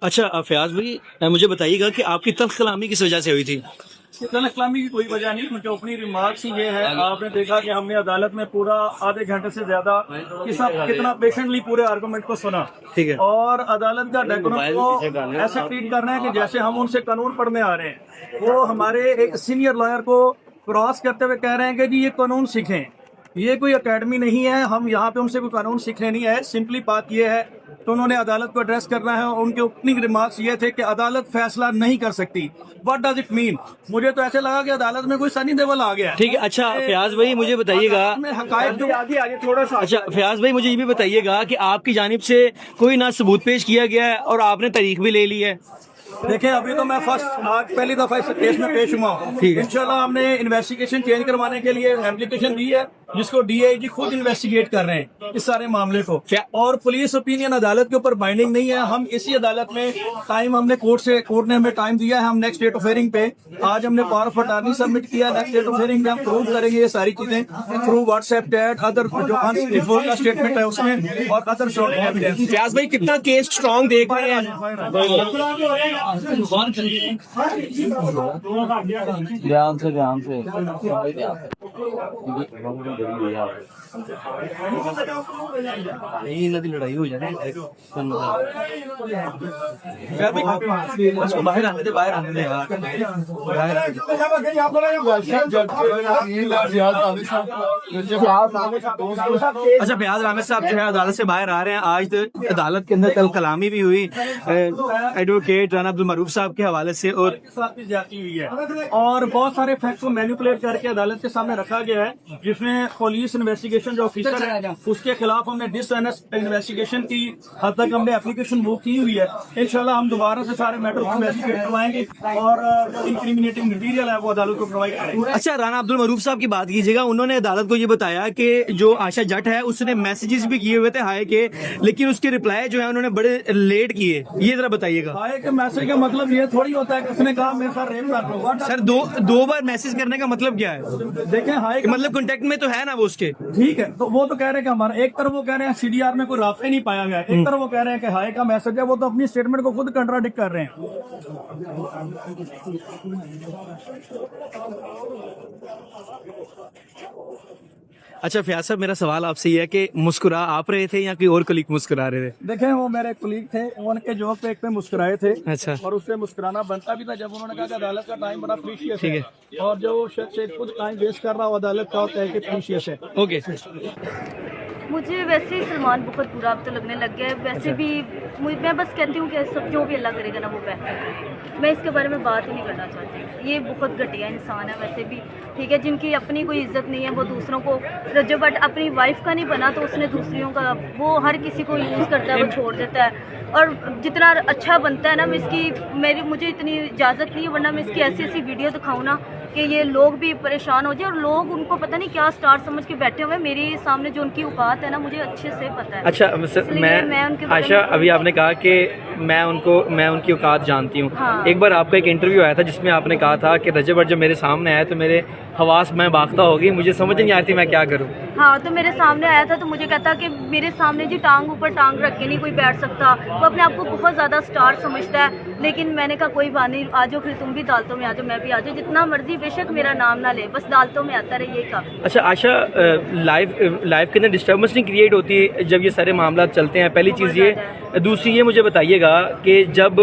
अच्छा फयाज भाई, मुझे बताइएगा कि आपकी तल्ख कलामी किस वजह से हुई थी? तलब कलामी की कोई वजह नहीं, मुझे अपनी रिमार्क्स ही ये है। आपने देखा कि हमने अदालत में पूरा आधे घंटे से ज्यादा कितना पेशेंटली पूरे आर्गूमेंट को सुना। ठीक है। और अदालत का डेकोरम को ऐसे ट्रीट करना है कि जैसे हम उनसे कानून पढ़ने आ रहे हैं। वो हमारे एक सीनियर लॉयर को क्रॉस करते हुए कह रहे हैं कि जी ये कानून सीखें, ये कोई एकेडमी नहीं है, हम यहाँ पे उनसे कोई कानून सीखने नहीं है। सिंपली बात ये है तो उन्होंने अदालत को एड्रेस करना है और उनके ओपनिंग रिमार्क्स ये थे कि अदालत फैसला नहीं कर सकती। What does it mean? मुझे तो ऐसे लगा कि अदालत में कोई सनी देओल आ गया है। ठीक है। अच्छा फयाज भाई मुझे बताइएगा, थोड़ा सा अच्छा फयाज भाई मुझे ये भी बताइएगा कि आपकी जानिब से कोई ना सबूत पेश किया गया है और आपने तारीख भी ले ली है? देखें, अभी तो मैं आज पहली दफा इस केस में पेश हुआ हूँ। इंशाल्लाह हमने इन्वेस्टिगेशन चेंज करवाने के लिए एप्लीकेशन दी है, जिसको डीआईजी खुद इन्वेस्टिगेट कर रहे हैं इस सारे मामले को। और पुलिस ओपिनियन अदालत के ऊपर बाइंडिंग नहीं है। हम इसी अदालत में टाइम हमने कोर्ट ने हमें टाइम दिया है। हम नेक्स्ट डेट ऑफ हियरिंग पे आज हमने पावर ऑफ अटॉर्नी सबमिट किया। नेक्स्ट डेट ऑफ हियरिंग में हम प्रूव करेंगे ये सारी चीजें थ्रू व्हाट्सएप चैट, अदर जो का स्टेटमेंट है उसमें और अदर एविडेंस। फयाज भाई कितना केस स्ट्रॉन्ग देख रहे हैं? ध्यान से लड़ाई हो जाए बाहर आने दे, बाहर आने दे यार। अच्छा फयाज अहमद साहब जो है अदालत से बाहर आ रहे हैं। आज तो अदालत के अंदर कल कलामी भी हुई एडवोकेट राना अब्दुल मरूफ साहब के हवाले से और साथ भी जाती हुई है और बहुत सारे फैक्ट को मैनिपुलेट करके अदालत के सामने रखा गया है, जिसमें पुलिस इन्वेस्टिगेशन जो ऑफिसर है उसके खिलाफ हमने डिसऑनेस्ट इन्वेस्टिगेशन की हद तक हमने एप्लीकेशन मूव की हुई है। इंशाल्लाह हम दोबारा से सारे मैटर को इन्वेस्टिगेट करवाएंगे और इंक्रिमिनेटिंग मटीरियल है वो अदालत को प्रोवाइड करेंगे। अच्छा राना अब्दुल मरूफ साहब की बात कीजिएगा, उन्होंने अदालत को ये बताया कि जो आशा जट है उसने मैसेजेस भी किए हुए थे हाय के, लेकिन उसके रिप्लाई जो है उन्होंने बड़े लेट किए। ये जरा बताइएगा। हाय के मैसेज का मतलब ये थोड़ी होता है कि उसने कहा मेरे साथ रेप कर लो। सर दो बार मैसेज करने का मतलब क्या है? देखें हाय का मतलब कांटेक्ट में तो है ना वो उसके। ठीक है, तो वो तो कह रहे हैं कि हमारा एक तरफ वो कह रहे हैं सीडीआर में कोई रास्ता ही नहीं पाया गया, एक तरफ वो कह रहे हैं कि हाय का मैसेज है। वो तो अपनी स्टेटमेंट को खुद कंट्राडिक्ट कर रहे हैं। अच्छा फयाज साहब मेरा सवाल आपसे ये है कि मुस्कुरा आप रहे थे या कोई और कलीग मुस्कुरा रहे थे? देखें वो मेरे कुलीग थे, वो उनके जोक पे एक पे मुस्कुराए थे। अच्छा। और उससे मुस्कुराना बनता भी था जब उन्होंने कहा कि अदालत का टाइम बड़ा प्रीशियस है और जो शख्स खुद टाइम वेस्ट कर रहा हो अदालत का होता है कि प्रीशियस है। ओके। मुझे वैसे ही सलमान बहुत बुरा अब तो लगने लग गया है। वैसे भी मैं बस कहती हूँ कि सब जो भी अल्लाह करेगा ना वो बेहतर है। मैं इसके बारे में बात ही नहीं करना चाहती। ये बहुत घटिया इंसान है वैसे भी, ठीक है, जिनकी अपनी कोई इज्जत नहीं है, वो दूसरों को जो बट अपनी वाइफ का नहीं बना तो उसने दूसरों का वो हर किसी को यूज़ करता है, वो छोड़ देता है। और जितना अच्छा बनता है ना, मैं इसकी मुझे इतनी इजाज़त नहीं है, वरना मैं इसकी ऐसी ऐसी वीडियो दिखाऊँ ना कि ये लोग भी परेशान हो जाए और लोग उनको पता नहीं क्या स्टार समझ के बैठे हुए। मेरे सामने जो उनकी औकात है ना मुझे अच्छे से पता है। अच्छा मैं आशा अभी आपने कहा कि मैं उनकी औकात जानती हूँ। हाँ। एक बार आपका एक इंटरव्यू आया था जिसमें आपने कहा था कि रजब जब मेरे सामने आया तो मेरे हवास में बाख्ता हो गई, मुझे समझ नहीं आती मैं क्या करूँ। हाँ, तो मेरे सामने आया था तो मुझे कहता कि मेरे सामने जी टांग ऊपर टांग रख के नहीं कोई बैठ सकता। वो अपने आप को बहुत ज़्यादा स्टार समझता है, लेकिन मैंने कहा कोई बात नहीं, आ जाओ फिर तुम भी दालतों में आ जाओ, मैं भी आ जाओ, जितना मर्जी बेशक मेरा नाम ना ले, बस दालतों में आता रहे, ये काफी। अच्छा आशा लाइव के अंदर डिस्टर्बेंस नहीं क्रिएट होती जब ये सारे मामला चलते हैं? पहली चीज़ ये, दूसरी ये मुझे बताइएगा कि जब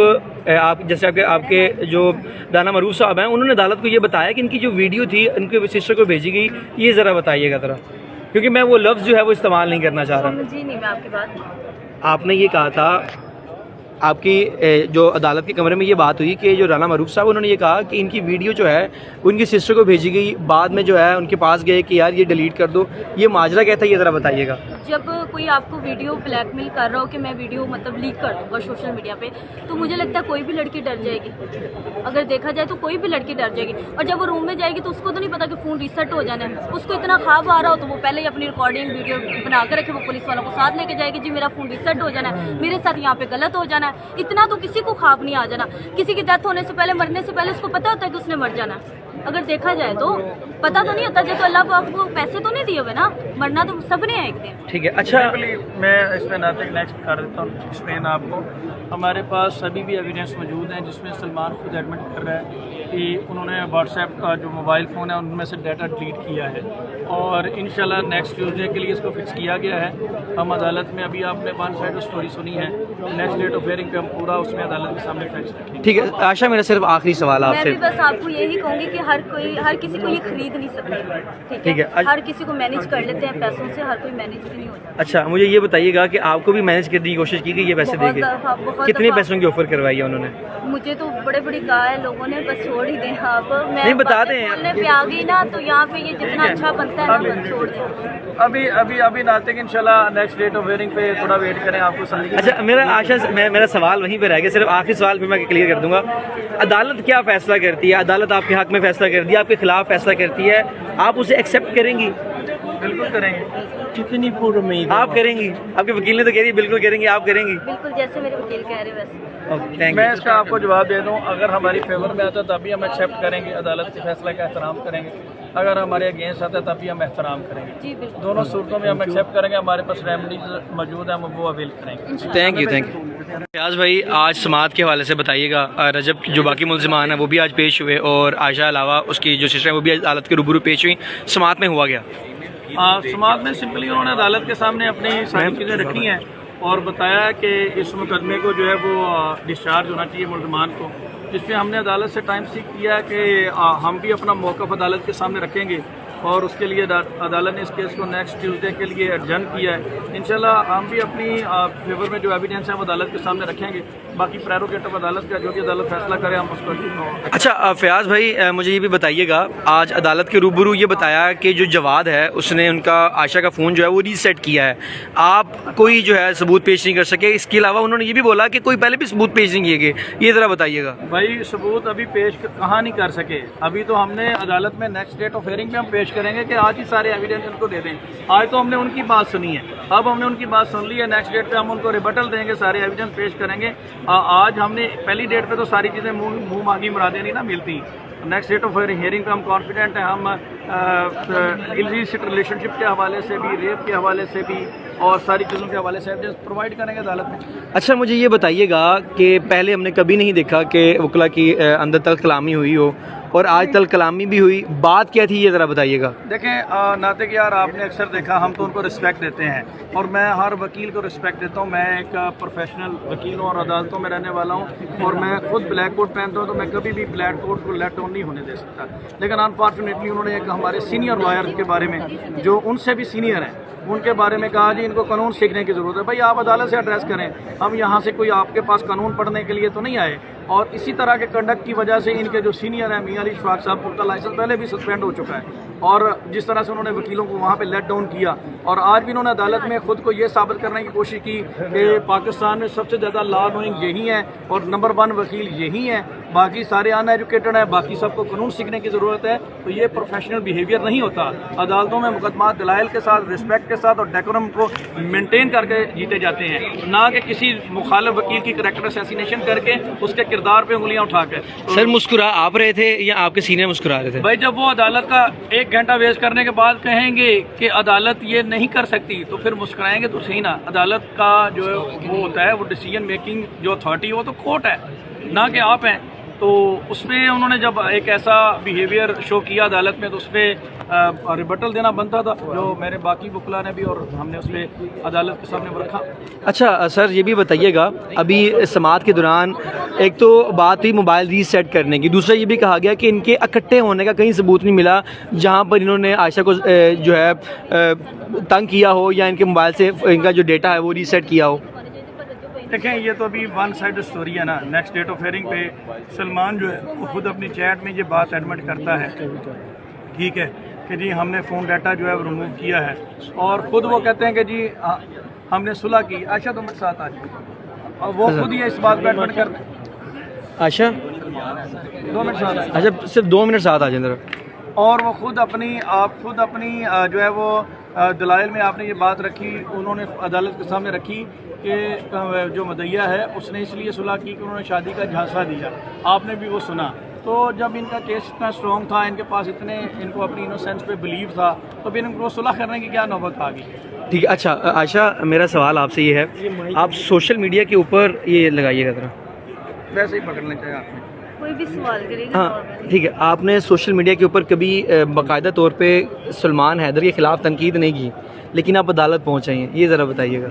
आप जैसे आपके जो राना मरूफ साहब हैं उन्होंने अदालत को ये बताया कि इनकी जो वीडियो थी उनके सिस्टर को भेजी गई, ये ज़रा बताइएगा ज़रा, क्योंकि मैं वो लफ्ज़ जो है वो इस्तेमाल नहीं करना चाह रहा। समझी नहीं मैं आपकी बात। आपने ये कहा था, आपकी जो अदालत के कमरे में ये बात हुई कि जो राना मरूफ साहब उन्होंने ये कहा कि इनकी वीडियो जो है उनकी सिस्टर को भेजी गई, बाद में जो है उनके पास गए कि यार ये डिलीट कर दो, ये माजरा क्या था, ये ज़रा बताइएगा। जब कोई आपको वीडियो ब्लैकमेल कर रहा हो कि मैं वीडियो मतलब लीक कर दूंगा सोशल मीडिया पे, तो मुझे लगता है कोई भी लड़की डर जाएगी। अगर देखा जाए तो कोई भी लड़की डर जाएगी। और जब वो रूम में जाएगी तो उसको तो नहीं पता कि फ़ोन रीसेट हो जाना है। उसको इतना ख्वाब आ रहा हो तो वो पहले ही अपनी रिकॉर्डिंग वीडियो बना कर रखे, वो पुलिस वालों को साथ लेके जाएगी, जी मेरा फ़ोन रीसेट हो जाना है, मेरे साथ यहाँ पे गलत हो जाना है। इतना तो किसी को ख्वाब नहीं आ जाना। किसी की डेथ होने से पहले, मरने से पहले उसको पता होता है कि उसने मर जाना है। अगर देखा जाए तो पता तो नहीं होता, जब तो अल्लाह को आपको पैसे तो नहीं दिए हुए ना, मरना तो सबने है एक दिन। ठीक है, अच्छा मैं इसमें नातिक नेक्स्ट कर देता हूँ एक्सप्लेन आपको। हमारे पास अभी भी एविडेंस मौजूद हैं जिसमें सलमान खुद एडमिट कर रहा है कि उन्होंने व्हाट्सएप का जो मोबाइल फ़ोन है उनमें से डाटा डिलीट किया है, और इंशाल्लाह नेक्स्ट ट्यूसडे के लिए इसको फिक्स किया गया है। हम अदालत में, अभी आपने वन साइड स्टोरी सुनी है, नेक्स्ट डेट ऑफ हियरिंग पे हम पूरा उसमें अदालत के सामने फैक्स रखेंगे। ठीक है आशा, मेरा सिर्फ आखिरी सवाल मैं आपसे, भी बस आपको यही कहूँगी कि हर किसी को ये खरीद नहीं सकते, ठीक है। हर किसी को मैनेज कर लेते हैं पैसों से, हर कोई मैनेज भी नहीं हो जाता। अच्छा मुझे ये बताइएगा कि आपको भी मैनेज करने की कोशिश की गई ये पैसे बहुत देके? दफ़ा, बहुत कितने दफ़ा। पैसों की ऑफर करवाई है उन्होंने? मुझे तो बड़े बड़ी कहा है लोगों ने, बस छोड़ ही दें आप। मैं नहीं, बता बातें दें। बोलने पे आ गई ना, तो यहाँ पे ये जितना अच्छा बनता है ना, बस छोड़ दें। अभी नातिक इंशाल्लाह नेक्स्ट डेट ऑफ हियरिंग पे थोड़ा वेट करें, आपको सारी अच्छा मेरा आशा, मेरा सवाल वहीं पे रह गया, सिर्फ आखिरी सवाल फिर मैं क्लियर कर दूंगा। अदालत क्या फैसला करती है? अदालत आपके हक में फैसला करती है, आपके खिलाफ फैसला करती है, आप उसे एक्सेप्ट करेंगी? बिल्कुल करेंगे। कितनी पूरी उम्मीद आप करेंगी? आपके वकील ने तो कह दिया बिल्कुल करेंगी, आप करेंगी? बिल्कुल जैसे मेरे वकील कह रहे वैसे। ओके, थैंक मैं यू। इसका आपको जवाब दे दूं, अगर हमारी फेवर में आता तभी हम एक्सेप्ट करेंगे, अदालत के फैसले का एहतराम करेंगे। अगर हमारे अगेंस्ट आता तभी हम एहतराम करेंगे। जी बिल्कुल। दोनों सूरतों में हम एक्सेप्ट करेंगे, हमारे पास रेमडीज मौजूद हैं, हम वो अवेल करेंगे। Thank you, thank you. Fayaz भाई आज समात के हवाले से बताइएगा, रजब जो बाकी मुलजिमान हैं वो भी आज पेश हुए, और आयशा अलावा उसकी जो सिस्टर है वो भी अदालत के रूबरू पेश हुई। समात में हुआ गया? समाज में सिंपली उन्होंने अदालत के सामने अपनी सारी चीज़ें रखी हैं और बताया कि इस मुकदमे को जो है वो डिस्चार्ज होना चाहिए मुलजमान को, जिसमें हमने अदालत से टाइम सीख किया कि हम भी अपना मौक़िफ़ अदालत के सामने रखेंगे, और उसके लिए अदालत ने इस केस को नेक्स्ट ट्यूसडे के लिए एडजर्न किया है। इंशाल्लाह हम भी अपनी फेवर में जो एविडेंस है वो अदालत के सामने रखेंगे। बाकी प्रेरोगेटिव अदालत का, जो भी अदालत फैसला करे हम उसको। अच्छा फयाज भाई मुझे ये भी बताइएगा, आज अदालत के रूबरू ये बताया कि जो जवाद है उसने उनका आयशा का फ़ोन जो है वो रीसेट किया है, आप कोई जो है सबूत पेश नहीं कर सके। इसके अलावा उन्होंने ये भी बोला कि कोई पहले भी सबूत पेश नहीं किए गए, ये ज़रा बताइएगा। भाई सबूत अभी पेश कहाँ नहीं कर सके, अभी तो हमने अदालत में नेक्स्ट डेट ऑफ हियरिंग पे हम पेश करेंगे कि आज ही सारे एविडेंस उनको दे दें। आज तो हमने उनकी बात सुनी है, अब हमने उनकी बात सुन ली है, नेक्स्ट डेट पे हम उनको रिबटल देंगे, सारे एविडेंस पेश करेंगे। आज हमने पहली डेट पे तो सारी चीज़ें मुंह मांगी मुरादें नहीं ना मिलती। नेक्स्ट डेट ऑफ हियरिंग पे हम कॉन्फिडेंट हैं, हम इलिसिट रिलेशनशिप के हवाले से भी, रेप के हवाले से भी, और सारी चीज़ों के हवाले से एविडेंस प्रोवाइड करेंगे अदालत में। अच्छा मुझे ये बताइएगा कि पहले हमने कभी नहीं देखा कि वकला की अंदर तल कलामी हुई हो, और आज तल कलामी भी हुई, बात क्या थी ये ज़रा बताइएगा। देखें नातिक यार, आपने अक्सर देखा हम तो उनको रिस्पेक्ट देते हैं, और मैं हर वकील को रिस्पेक्ट देता हूँ। मैं एक प्रोफेशनल वकील हूँ और अदालतों में रहने वाला हूँ, और मैं खुद ब्लैक कोट पहनता हूँ, तो मैं कभी भी ब्लैक कोट को लेट डाउन नहीं होने दे सकता। लेकिन अनफॉर्चुनेटली उन्होंने एक हमारे सीनियर लॉयर के बारे में, जो उनसे भी सीनियर हैं, उनके बारे में कहा जी इनको कानून सीखने की ज़रूरत है। भाई आप अदालत से एड्रेस करें, हम यहाँ से कोई आपके पास कानून पढ़ने के लिए तो नहीं आए। और इसी तरह के कंडक्ट की वजह से इनके जो सीनियर हैं मियां अली इशफाक साहब, उनका लाइसेंस पहले भी सस्पेंड हो चुका है, और जिस तरह से उन्होंने वकीलों को वहाँ पे लेट डाउन किया, और आज भी उन्होंने अदालत में खुद को ये साबित करने की कोशिश की कि पाकिस्तान में सबसे ज़्यादा लॉ नोइंग यही हैं और नंबर 1 वकील यही हैं, बाकी सारे अनएजुकेटेड हैं, बाकी सबको कानून सीखने की ज़रूरत है। तो ये प्रोफेशनल बिहेवियर नहीं होता। अदालतों में मुकदमात दलाइल के साथ, रिस्पेक्ट के साथ और डेकोरम को मेंटेन करके जीते जाते हैं, ना कि किसी मुखालिफ वकील की करैक्टर असैसिनेशन करके उसके किरदार पे उंगलियां उठाकर। तो सर मुस्कुरा आप रहे थे या आपके सीनियर मुस्कुरा रहे थे? भाई जब वो अदालत का 1 घंटा वेस्ट करने के बाद कहेंगे कि अदालत ये नहीं कर सकती, तो फिर मुस्कुराएंगे तो सही ना। अदालत का जो वो होता है, वो डिसीजन मेकिंग जो अथॉरिटी है वो तो कोर्ट है, ना कि आप हैं। तो उसमें उन्होंने जब एक ऐसा बिहेवियर शो किया अदालत में, तो उस पर रिबटल देना बनता था, जो मेरे बाकी वकला ने भी, और हमने उस पर अदालत के सामने रखा। अच्छा सर ये भी बताइएगा, अभी समात के दौरान एक तो बात हुई मोबाइल रीसेट करने की, दूसरा ये भी कहा गया कि इनके इकट्ठे होने का कहीं सबूत नहीं मिला जहाँ पर इन्होंने आयशा को जो है तंग किया हो, या इनके मोबाइल से इनका जो डेटा है वो रीसेट किया हो। देखें ये तो अभी वन साइड स्टोरी है ना। नेक्स्ट डेट ऑफ हियरिंग पे सलमान जो है वो खुद अपनी चैट में ये बात एडमिट करता है, ठीक है, कि जी हमने फ़ोन डाटा जो है वो रिमूव किया है, और ख़ुद वो कहते हैं कि जी हमने सुलह की। आयशा तो मेरे साथ आ जाए, और वो खुद ही इस बात को एडमिट करते हैं। आयशा 2 मिनट साथ आए। अच्छा सिर्फ 2 मिनट साथ आ जाए जरा। और वो खुद अपनी जो है वो दलाइल में आपने ये बात रखी, उन्होंने अदालत के सामने रखी कि जो मदैया है उसने इसलिए सुलह की कि उन्होंने शादी का झांसा दिया। आपने भी वो सुना, تو جب ان کا کیس اتنا اسٹرانگ تھا، ان کے پاس اتنے، ان کو اپنی انوسینس پہ بلیو تھا، تو پھر ان کو صلح کرنے کی کیا نوبت آ گئی؟ ٹھیک ہے. اچھا عائشہ، میرا سوال آپ سے یہ ہے، آپ سوشل میڈیا کے اوپر یہ لگائیے گا ذرا، ویسے ہی پکڑنا چاہیے آپ نے. کوئی بھی سوال کرے گا ہاں نارملی. ٹھیک ہے. آپ نے سوشل میڈیا کے اوپر کبھی باقاعدہ طور پہ سلمان حیدر کے خلاف تنقید نہیں کی، لیکن آپ عدالت پہنچ آئی ہیں، یہ ذرا بتائیے گا.